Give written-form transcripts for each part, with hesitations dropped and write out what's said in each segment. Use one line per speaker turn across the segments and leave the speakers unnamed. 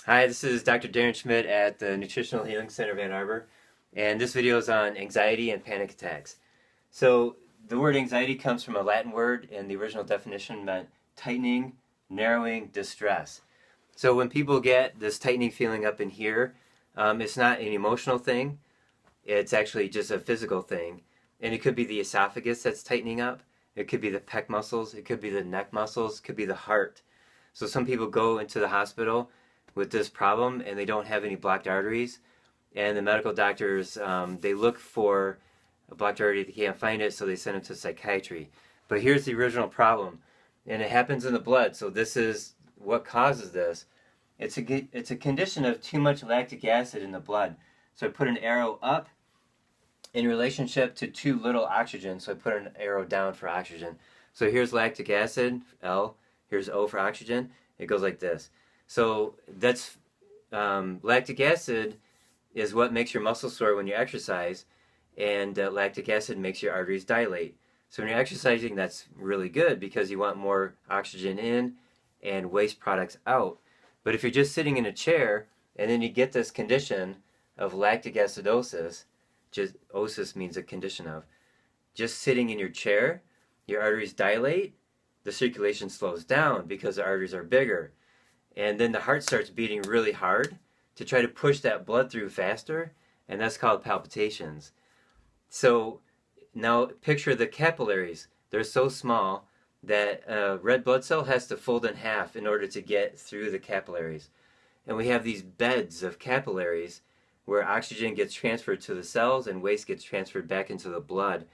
Hi, this is Dr. Darren Schmidt at the Nutritional Healing Center of Ann Arbor, and this video is on anxiety and panic attacks. So, the word anxiety comes from a Latin word, and the original definition meant tightening, narrowing, distress. So, when people get this tightening feeling up in here, it's not an emotional thing, it's actually just a physical thing. And it could be the esophagus that's tightening up, it could be the pec muscles, it could be the neck muscles, it could be the heart. So, some people go into the hospital with this problem and they don't have any blocked arteries, and the medical doctors they look for a blocked artery, they can't find it, so they send them to psychiatry. But here's the original problem, and it happens in the blood. So this is what causes this. It's a condition of too much lactic acid in the blood. So I put an arrow up in relationship to too little oxygen, so I put an arrow down for oxygen. So here's lactic acid, L, here's O for oxygen. It goes like this. So that's lactic acid is what makes your muscles sore when you exercise, and lactic acid makes your arteries dilate. So when you're exercising, that's really good because you want more oxygen in and waste products out. But if you're just sitting in a chair and then you get this condition of lactic acidosis, just osis means a condition of, just sitting in your chair, your arteries dilate, the circulation slows down because the arteries are bigger. And then the heart starts beating really hard to try to push that blood through faster, and that's called palpitations. So now picture the capillaries. They're so small that a red blood cell has to fold in half in order to get through the capillaries. And we have these beds of capillaries where oxygen gets transferred to the cells and waste gets transferred back into the blood.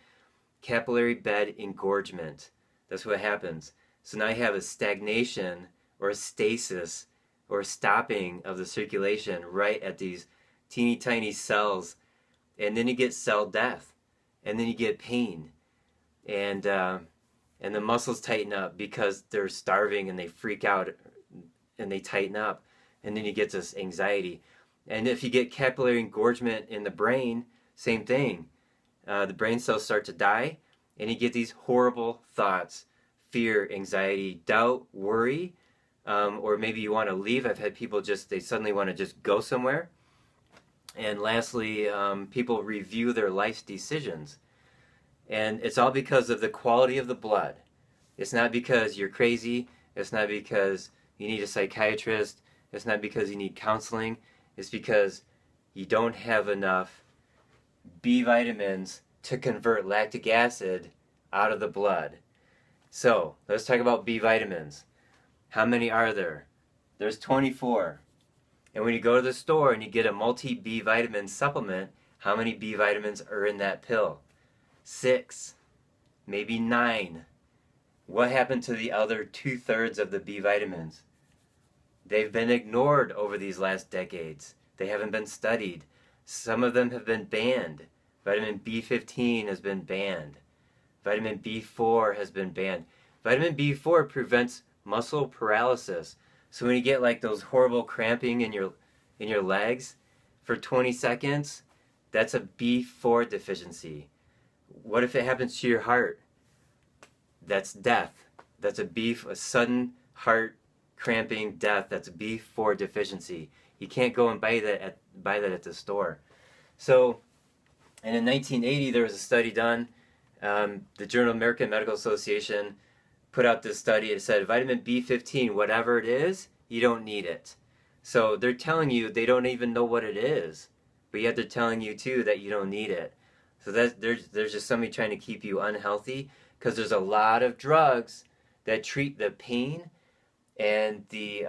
Capillary bed engorgement. That's what happens. So now you have a stagnation or a stasis or a stopping of the circulation right at these teeny tiny cells, and then you get cell death, and then you get pain, and the muscles tighten up because they're starving and they freak out and they tighten up, and then you get this anxiety. And if you get capillary engorgement in the brain, same thing. The brain cells start to die, and you get these horrible thoughts: fear, anxiety, doubt, worry. Or maybe you want to leave. I've had people they suddenly want to just go somewhere. And lastly, people review their life's decisions. And it's all because of the quality of the blood. It's not because you're crazy. It's not because you need a psychiatrist. It's not because you need counseling. It's because you don't have enough B vitamins to convert lactic acid out of the blood. So let's talk about B vitamins. How many are there? There's 24. And when you go to the store and you get a multi-B vitamin supplement, how many B vitamins are in that pill? 6, maybe 9. What happened to the other 2/3 of the B vitamins? They've been ignored over these last decades. They haven't been studied. Some of them have been banned. Vitamin B15 has been banned. Vitamin B4 has been banned. Vitamin B4 prevents muscle paralysis. So when you get like those horrible cramping in your legs for 20 seconds, that's a B4 deficiency. What if it happens to your heart? That's death. That's a sudden heart cramping death. That's a B4 deficiency. You can't go and buy that at the store. So, and in 1980 there was a study done. The Journal of American Medical Association put out this study. It said vitamin B15, whatever it is, you don't need it. So they're telling you they don't even know what it is, but yet they're telling you too that you don't need it. So there's just somebody trying to keep you unhealthy, because there's a lot of drugs that treat the pain and the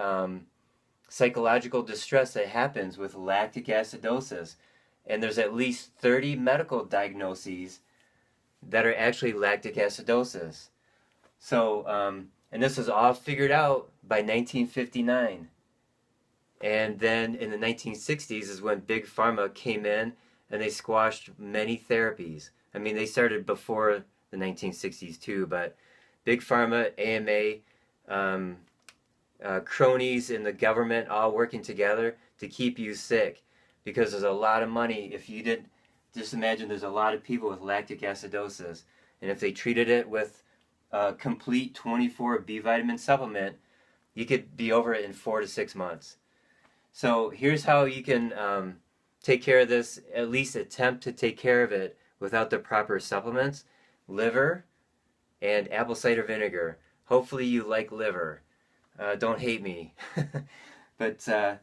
psychological distress that happens with lactic acidosis. And there's at least 30 medical diagnoses that are actually lactic acidosis. So, and this was all figured out by 1959. And then in the 1960s is when Big Pharma came in and they squashed many therapies. I mean, they started before the 1960s too, but Big Pharma, AMA, cronies in the government all working together to keep you sick, because there's a lot of money. If you did, just imagine there's a lot of people with lactic acidosis, and if they treated it with a complete 24 B vitamin supplement, you could be over it in 4 to 6 months. So here's how you can take care of this, at least attempt to take care of it without the proper supplements. Liver and apple cider vinegar. Hopefully you like liver. Don't hate me. But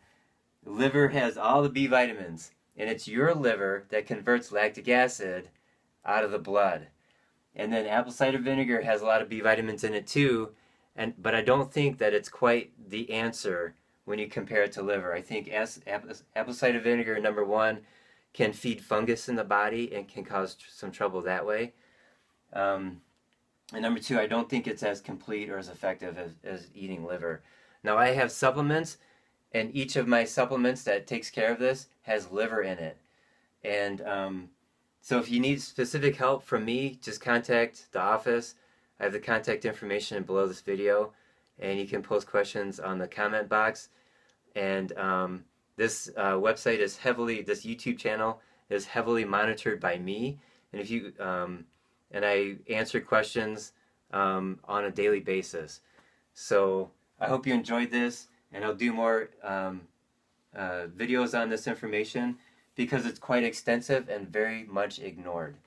liver has all the B vitamins, and it's your liver that converts lactic acid out of the blood. And then apple cider vinegar has a lot of B vitamins in it too, but I don't think that it's quite the answer when you compare it to liver. I think apple cider vinegar, number one, can feed fungus in the body and can cause some trouble that way. And number two, I don't think it's as complete or as effective as eating liver. Now, I have supplements, and each of my supplements that takes care of this has liver in it. And so if you need specific help from me, just contact the office. I have the contact information below this video, and you can post questions on the comment box. And this website is this YouTube channel is heavily monitored by me, and if you and I answer questions on a daily basis. So I hope you enjoyed this, and I'll do more videos on this information because it's quite extensive and very much ignored.